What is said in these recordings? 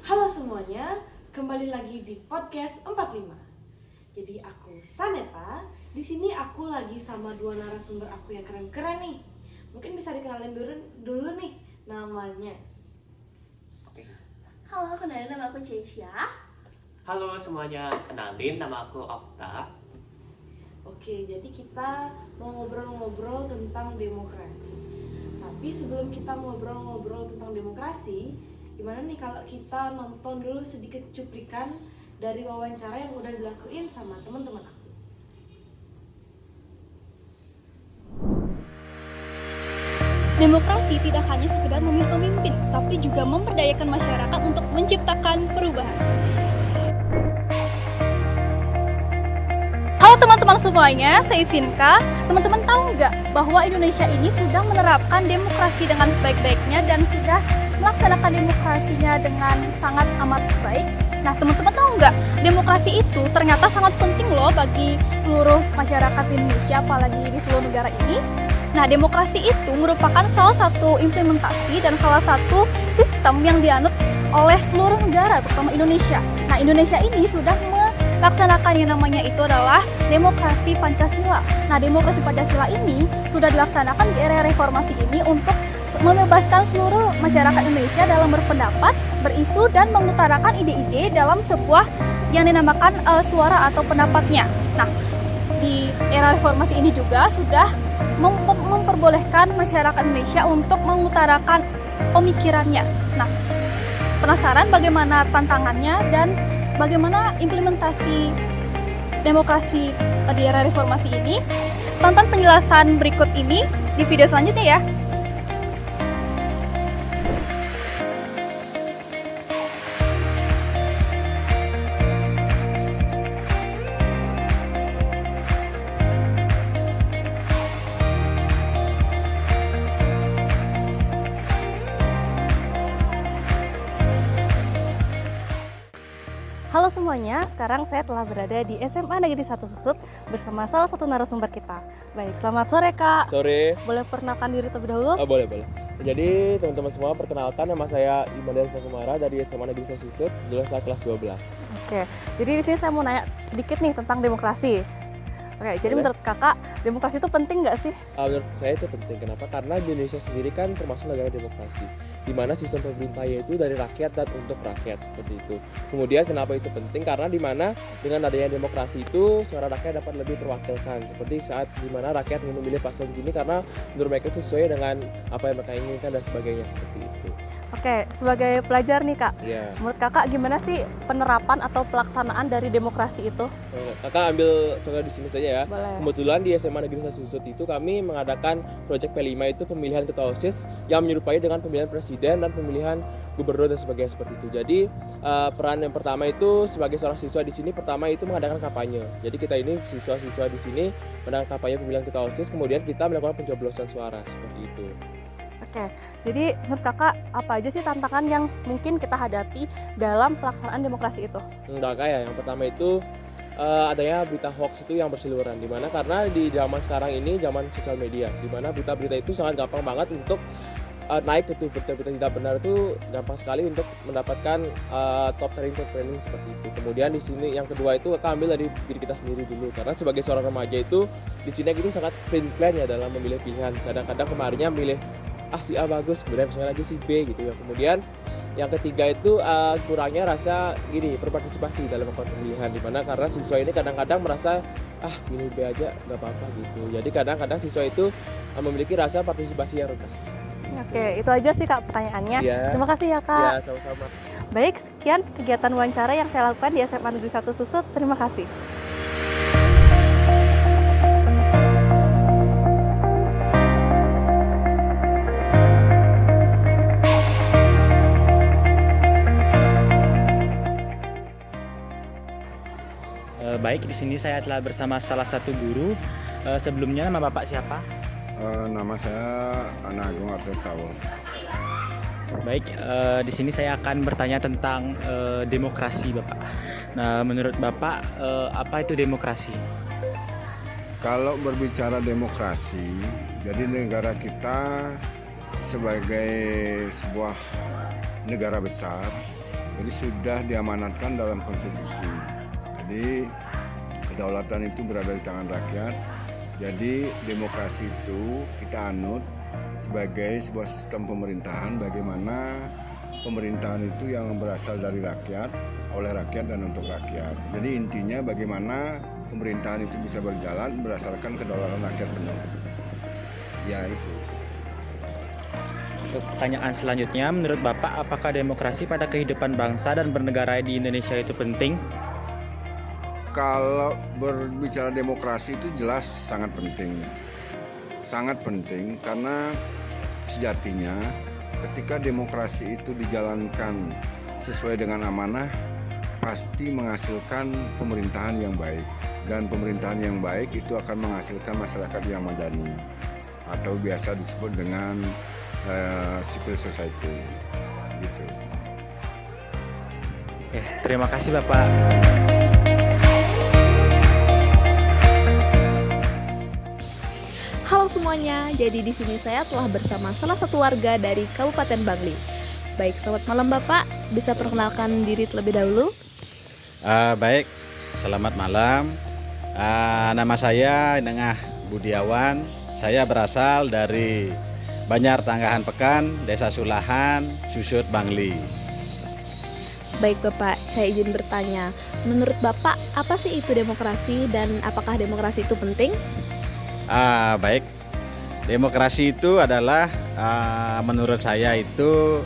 Halo semuanya, kembali lagi di podcast 45. Jadi aku Saneta. Di sini aku lagi sama dua narasumber aku yang keren-keren nih. Mungkin bisa dikenalin dulu nih namanya. Halo, kenalin nama aku Cecia. Halo semuanya, kenalin nama aku Okta. Oke, jadi kita mau ngobrol-ngobrol tentang demokrasi. Tapi sebelum kita ngobrol-ngobrol tentang demokrasi, gimana nih kalau kita nonton dulu sedikit cuplikan dari wawancara yang udah dilakuin sama teman-teman aku. Demokrasi tidak hanya sekedar memilih pemimpin, tapi juga memberdayakan masyarakat untuk menciptakan perubahan. Halo teman-teman semuanya, saya Sinka. Teman-teman tahu nggak bahwa Indonesia ini sudah menerapkan demokrasi dengan sebaik-baiknya dan sudah melaksanakan demokrasinya dengan sangat amat baik? Nah, teman-teman tahu nggak, demokrasi itu ternyata sangat penting loh bagi seluruh masyarakat di Indonesia, apalagi di seluruh negara ini. Nah, demokrasi itu merupakan salah satu implementasi dan salah satu sistem yang dianut oleh seluruh negara, terutama Indonesia. Nah, Indonesia ini sudah melaksanakan yang namanya itu adalah demokrasi Pancasila. Nah, demokrasi Pancasila ini sudah dilaksanakan di era reformasi ini untuk membebaskan seluruh masyarakat Indonesia dalam berpendapat, berisu, dan mengutarakan ide-ide dalam sebuah yang dinamakan suara atau pendapatnya. Nah, di era reformasi ini juga sudah memperbolehkan masyarakat Indonesia untuk mengutarakan pemikirannya. Nah, penasaran bagaimana tantangannya dan bagaimana implementasi demokrasi di era reformasi ini? Tonton penjelasan berikut ini di video selanjutnya ya. Halo semuanya, sekarang saya telah berada di SMA Negeri 1 Susut bersama salah satu narasumber kita. Baik, selamat sore Kak. Sore. Boleh perkenalkan diri terlebih dahulu? Oh, boleh. Jadi teman-teman semua, perkenalkan nama saya Iman Kumara dari SMA Negeri 1 Susut, jelas saya kelas 12. Oke, jadi di sini saya mau nanya sedikit nih tentang demokrasi. Oke, jadi Boleh. menurut Kakak, demokrasi itu penting nggak sih? Menurut saya itu penting. Kenapa? Karena di Indonesia sendiri kan termasuk negara demokrasi, di mana sistem pemerintahnya itu dari rakyat dan untuk rakyat, seperti itu. Kemudian kenapa itu penting? Karena di mana dengan adanya demokrasi itu suara rakyat dapat lebih terwakilkan. Seperti saat di mana rakyat ingin memilih paslon ini karena menurut mereka itu sesuai dengan apa yang mereka inginkan dan sebagainya, seperti itu. Oke, sebagai pelajar nih Kak, Ya. menurut Kakak gimana sih penerapan atau pelaksanaan dari demokrasi itu? Kakak ambil contoh di sini saja ya. Boleh. Kebetulan di SMA Negeri 1 Susut itu kami mengadakan proyek P5 itu pemilihan ketua OSIS yang menyerupai dengan pemilihan presiden dan pemilihan gubernur dan sebagainya, seperti itu. Jadi peran yang pertama itu sebagai seorang siswa di sini pertama itu mengadakan kampanye. Jadi kita ini siswa-siswa di sini mengadakan kampanye pemilihan ketua OSIS, kemudian kita melakukan pencoblosan suara, seperti itu. Oke, jadi menurut Kakak apa aja sih tantangan yang mungkin kita hadapi dalam pelaksanaan demokrasi itu? Enggak kayak yang pertama itu adanya berita hoax itu yang berseliweran, dimana karena di zaman sekarang ini zaman sosial media, dimana berita-berita itu sangat gampang banget untuk naik ke berita-berita tidak benar itu gampang sekali untuk mendapatkan top trending seperti itu. Kemudian di sini yang kedua itu kita ambil dari diri kita sendiri dulu, karena sebagai seorang remaja itu di sini itu sangat plan ya dalam memilih pilihan. Kadang-kadang kemarinnya milih si A bagus, kemudian misalnya lagi si B gitu ya. Kemudian yang ketiga itu kurangnya rasa berpartisipasi dalam melakukan pemilihan, dimana karena siswa ini kadang-kadang merasa pilih B aja nggak apa-apa gitu. Jadi kadang-kadang siswa itu memiliki rasa partisipasi yang rendah. Oke, itu aja sih Kak pertanyaannya. Ya. Terima kasih ya Kak. Ya, sama-sama. Baik, sekian kegiatan wawancara yang saya lakukan di SMA Negeri 1 Susut. Terima kasih. Baik, di sini saya telah bersama salah satu guru. Sebelumnya nama Bapak siapa? Nama saya Ana Agung Artostawo. Baik, di sini saya akan bertanya tentang demokrasi, Bapak. Nah, menurut Bapak apa itu demokrasi? Kalau berbicara demokrasi, jadi negara kita sebagai sebuah negara besar Jadi sudah diamanatkan dalam konstitusi. Jadi kedaulatan itu berada di tangan rakyat. Jadi demokrasi itu kita anut sebagai sebuah sistem pemerintahan, bagaimana pemerintahan itu yang berasal dari rakyat, oleh rakyat dan untuk rakyat. Jadi intinya bagaimana pemerintahan itu bisa berjalan berdasarkan kedaulatan rakyat penuh. Ya itu. Untuk pertanyaan selanjutnya, menurut Bapak apakah demokrasi pada kehidupan bangsa dan bernegara di Indonesia itu penting? Kalau berbicara demokrasi itu jelas sangat penting. Sangat penting karena sejatinya ketika demokrasi itu dijalankan sesuai dengan amanah, pasti menghasilkan pemerintahan yang baik. Dan pemerintahan yang baik itu akan menghasilkan masyarakat yang madani atau biasa disebut dengan civil society gitu. Terima kasih Bapak. Halo semuanya, jadi di sini saya telah bersama salah satu warga dari Kabupaten Bangli. Baik, selamat malam Bapak. Bisa perkenalkan diri terlebih dahulu? Baik, selamat malam. Nama saya Nengah Budiawan. Saya berasal dari Banjar Tanggahan Pekan, Desa Sulahan, Susut, Bangli. Baik Bapak, saya izin bertanya. Menurut Bapak, apa sih itu demokrasi dan apakah demokrasi itu penting? Baik, demokrasi itu adalah menurut saya itu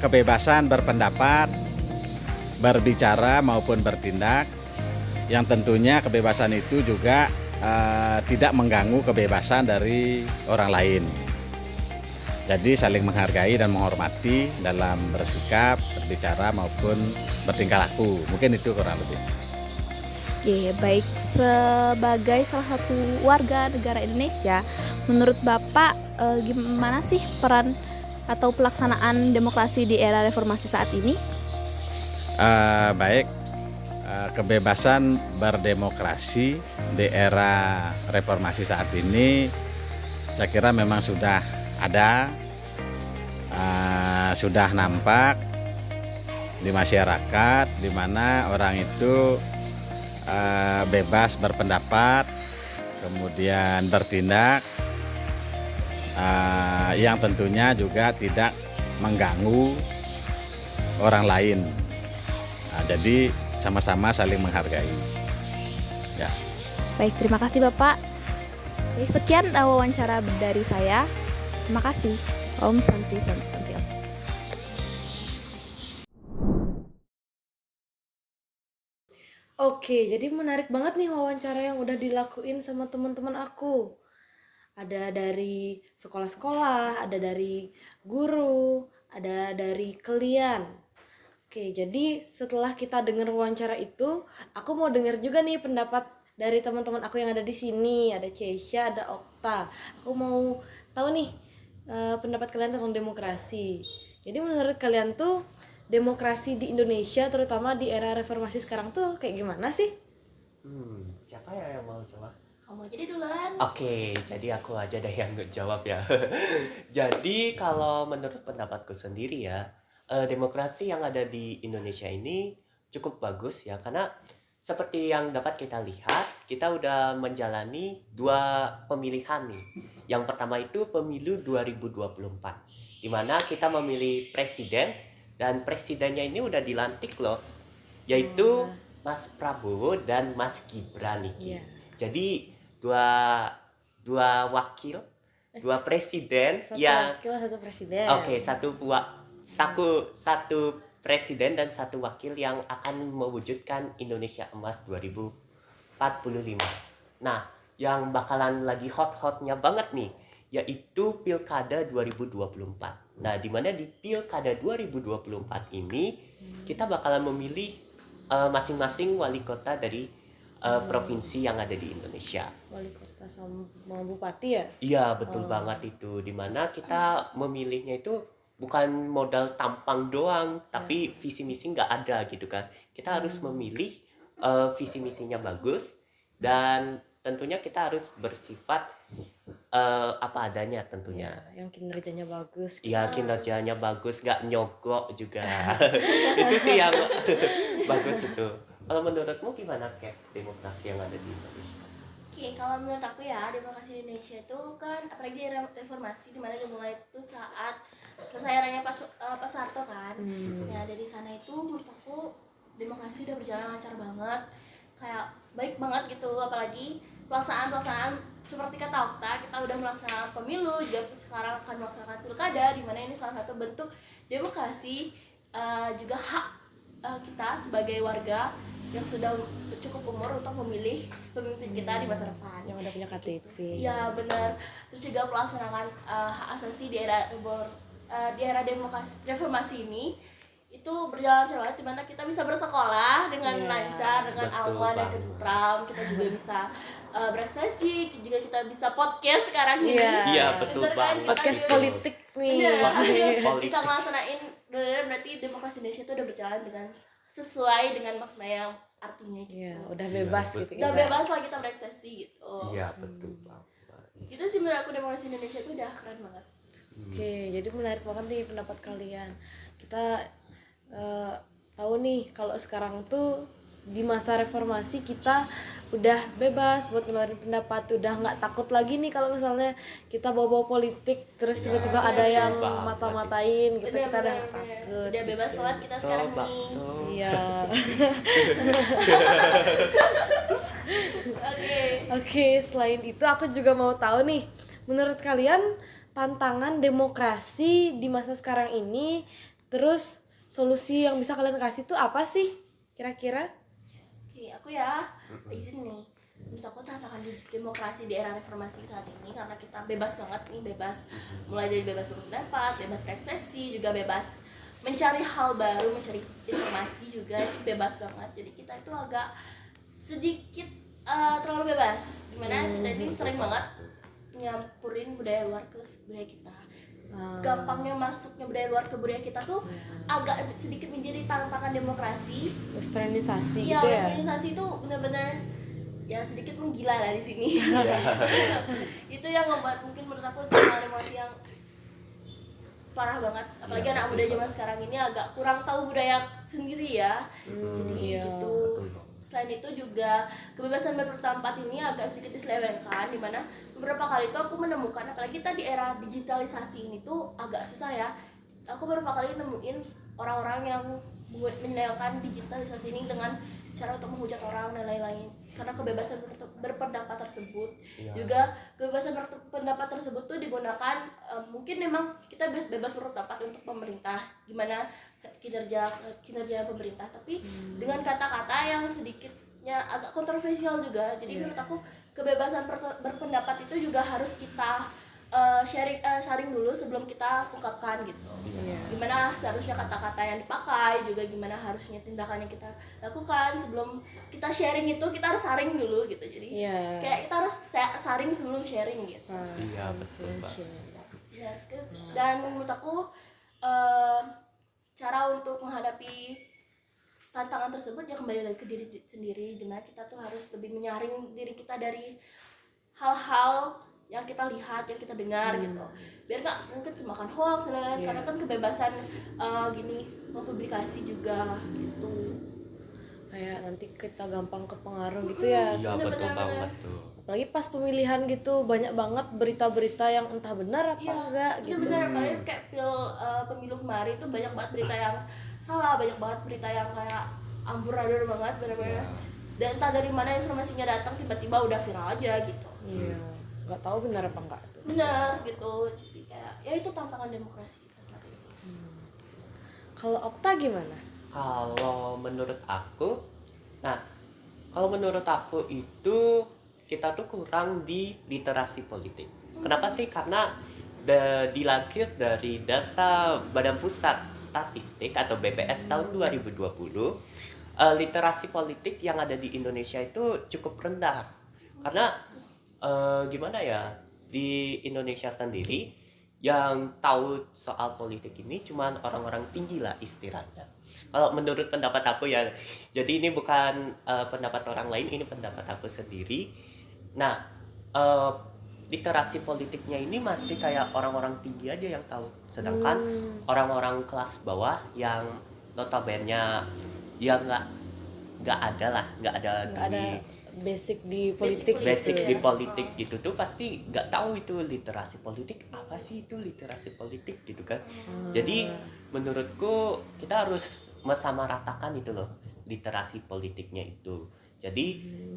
kebebasan berpendapat, berbicara maupun bertindak, yang tentunya kebebasan itu juga tidak mengganggu kebebasan dari orang lain. Jadi saling menghargai dan menghormati dalam bersikap, berbicara maupun bertingkah laku. Mungkin itu kurang lebih. Ya, baik, sebagai salah satu warga negara Indonesia, menurut Bapak gimana sih peran atau pelaksanaan demokrasi di era reformasi saat ini? Baik, kebebasan berdemokrasi di era reformasi saat ini saya kira memang sudah ada, sudah nampak di masyarakat, di mana orang itu bebas berpendapat, kemudian bertindak, yang tentunya juga tidak mengganggu orang lain. Jadi sama-sama saling menghargai. Ya. Baik, terima kasih Bapak. Sekian wawancara dari saya. Terima kasih. Om Santi Santi Santi. Oke, jadi menarik banget nih wawancara yang udah dilakuin sama teman-teman aku. Ada dari sekolah-sekolah, ada dari guru, ada dari kalian. Oke, jadi setelah kita dengar wawancara itu, aku mau dengar juga nih pendapat dari teman-teman aku yang ada di sini. Ada Ceisha, ada Okta. Aku mau tahu nih pendapat kalian tentang demokrasi. Jadi menurut kalian tuh demokrasi di Indonesia, terutama di era reformasi sekarang tuh kayak gimana sih? Siapa ya yang mau jawab? Kamu jadi duluan. Oke, jadi aku aja deh yang jawab ya. Jadi kalau menurut pendapatku sendiri ya, demokrasi yang ada di Indonesia ini cukup bagus ya, karena seperti yang dapat kita lihat, kita udah menjalani 2 pemilihan nih. Yang pertama itu pemilu 2024, di mana kita memilih presiden, dan presidennya ini udah dilantik loh, yaitu Mas Prabowo dan Mas Gibran nih. Iya. Jadi dua wakil, 2 presiden Satu yang wakil, satu presiden. Oke, satu presiden dan 1 wakil yang akan mewujudkan Indonesia Emas 2045. Nah, yang bakalan lagi hot-hotnya banget nih, yaitu Pilkada 2024. Nah, di mana di Pilkada 2024 ini kita bakalan memilih masing-masing wali kota dari provinsi yang ada di Indonesia. Wali kota sama bupati ya? Iya, betul banget itu. Dimana kita memilihnya itu bukan modal tampang doang, tapi visi misi nggak ada gitu kan. Kita harus memilih visi misinya bagus, dan tentunya kita harus bersifat apa adanya tentunya. yang kinerjanya bagus. Ya kinerjanya bagus, nggak nyogok juga. Itu sih yang bagus itu. Kalau menurutmu gimana Kes demokrasi yang ada di Indonesia? Oke, kalau menurut aku ya, demokrasi di Indonesia itu kan apalagi era reformasi dimana dimulai itu saat selesai eranya Pak Soeharto kan. Ya dari sana itu menurut aku demokrasi udah berjalan lancar banget, kayak baik banget gitu. Apalagi pelaksanaan seperti kata Okta, kita udah melaksanakan pemilu, juga sekarang akan melaksanakan pilkada, dimana ini salah satu bentuk demokrasi, juga hak kita sebagai warga yang sudah cukup umur untuk memilih pemimpin kita di masa depan. Yang udah punya KTP. Iya benar. Terus juga melaksanakan hak asasi di era demokrasi reformasi ini itu berjalan lancar, di mana kita bisa bersekolah dengan lancar, dengan Betul aman dan banget. tentram. Kita juga bisa berekspresi, juga kita bisa podcast sekarang ini. Iya, betul Bener kan? banget. Podcast Kita politik nih. Bener. Politik. Bisa ngelaksanain, berarti demokrasi Indonesia itu udah berjalan dengan sesuai dengan makna yang artinya gitu. Iya, udah bebas Iya, gitu. Udah kita. bebas lah kita berekspresi gitu. Iya betul banget. Gitu sih menurut aku demokrasi Indonesia itu udah keren banget. Oke, jadi menarik banget nih pendapat kalian. Kita tahu nih kalau sekarang tuh di masa reformasi kita udah bebas buat ngeluarin pendapat, udah nggak takut lagi nih kalau misalnya kita bawa-bawa politik terus tiba-tiba ada yang banget. mata-matain gitu, kita udah Bener, nggak takut. udah bebas banget kita sekarang nih. bakso. Iya. Oke. Oke, selain itu aku juga mau tahu nih, menurut kalian tantangan demokrasi di masa sekarang ini, terus solusi yang bisa kalian kasih tuh apa sih kira-kira? Oke, aku ya izin nih. Menurut aku tantangan demokrasi di era reformasi saat ini karena kita bebas banget nih, bebas mulai dari bebas berpendapat, bebas berekspresi, juga bebas mencari hal baru, mencari informasi juga itu bebas banget. Jadi kita itu agak sedikit terlalu bebas, dimana kita ini sering banget nyampurin budaya luar ke budaya kita. Gampangnya masuknya budaya luar ke budaya kita tuh agak sedikit menjadi tantangan demokrasi. Westernisasi Iya, gitu ya. westernisasi itu benar-benar ya sedikit menggila lah di sini. Itu yang membuat mungkin menurut aku tantangan demokrasi yang parah banget. Apalagi anak muda zaman sekarang ini agak kurang tahu budaya sendiri ya. Jadi gitu. Selain itu juga kebebasan berpendapat ini agak sedikit diselewengkan, dimana beberapa kali itu aku menemukan, apalagi kita di era digitalisasi ini tuh agak susah ya. Aku beberapa kali nemuin orang-orang yang menyelewengkan digitalisasi ini dengan cara untuk menghujat orang dan lain-lain. Karena kebebasan berpendapat tersebut, juga kebebasan berpendapat tersebut tuh digunakan, mungkin memang kita bebas berpendapat untuk pemerintah, gimana kinerja pemerintah, tapi dengan kata-kata yang sedikitnya agak kontroversial juga. Jadi menurut aku kebebasan berpendapat itu juga harus kita sharing dulu sebelum kita ungkapkan gitu. Gimana seharusnya kata-kata yang dipakai, juga gimana harusnya tindakan yang kita lakukan sebelum kita sharing itu, kita harus saring dulu gitu. Jadi kayak kita harus saring sebelum sharing gitu. Iya betul Pak. Ya, dan menurut aku cara untuk menghadapi tantangan tersebut ya kembali lagi ke diri sendiri, dimana kita tuh harus lebih menyaring diri kita dari hal-hal yang kita lihat, yang kita dengar gitu, biar nggak mungkin kemakan hoax dan lain-lain. Karena kan kebebasan mempublikasi juga gitu, Kayak nanti kita gampang kepengaruh gitu ya. Iya betul banget tuh. Apalagi pas pemilihan gitu banyak banget berita-berita yang entah benar apa enggak itu gitu. benar. Apalagi kayak pemilu kemarin itu banyak banget berita yang salah, banyak banget berita yang kayak amburadul banget benar-benar. Dan entah dari mana informasinya datang, tiba-tiba udah viral aja gitu. Iya, nggak tahu benar apa enggak tuh. Benar gitu. Jadi kayak ya itu tantangan demokrasi kita saat ini. Kalau Okta gimana? Kalau menurut aku itu kita tuh kurang di literasi politik. Kenapa sih? Karena dilansir dari data Badan Pusat Statistik atau BPS tahun 2020, literasi politik yang ada di Indonesia itu cukup rendah. Karena gimana ya, di Indonesia sendiri yang tahu soal politik ini cuman orang-orang tinggi lah istilahnya. Kalau menurut pendapat aku ya, jadi ini bukan pendapat orang lain, ini pendapat aku sendiri. Nah, literasi politiknya ini masih kayak orang-orang tinggi aja yang tahu, sedangkan orang-orang kelas bawah yang notabene dia nggak ada lah, nggak ada basic di politik basic gitu di ya. politik gitu tuh pasti nggak tahu itu literasi politik apa sih, itu literasi politik gitu kan. Jadi menurutku kita harus mensamaratakan itu loh literasi politiknya itu, jadi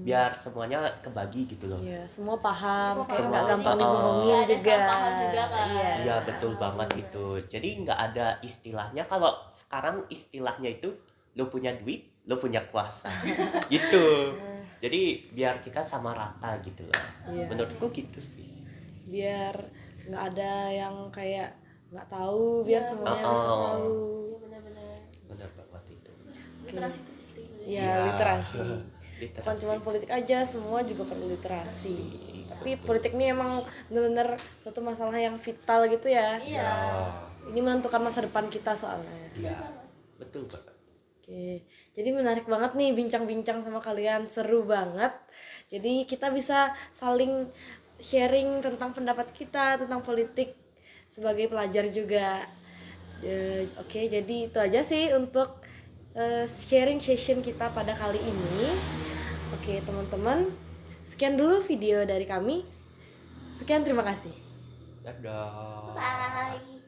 biar semuanya kebagi gitu loh. Iya, semua paham, kayak Semua nggak gampang paham. dibohongin Nggak ada juga. salah paham juga kan. Iya. Iya betul banget gitu. Jadi nggak ada istilahnya, kalau sekarang istilahnya itu lo punya duit, lo punya kuasa gitu. Jadi biar kita sama rata gitu loh. Iya. Menurutku gitu sih. Biar nggak ada yang kayak nggak tahu, biar semuanya bisa tahu. Benar-benar Benar banget itu. literasi itu penting. Ya, Iya. literasi. Literasi. Bukan cuma politik aja, semua juga perlu literasi. Iya, Tapi betul. politik ini emang bener-bener suatu masalah yang vital gitu ya. Iya. Ini menentukan masa depan kita soalnya. Iya. Betul banget. Oke, jadi menarik banget nih bincang-bincang sama kalian, seru banget. Jadi kita bisa saling sharing tentang pendapat kita tentang politik sebagai pelajar juga. Oke, jadi itu aja sih untuk sharing session kita pada kali ini. Oke, teman-teman, sekian dulu video dari kami. Sekian, terima kasih. Dadah. Bye.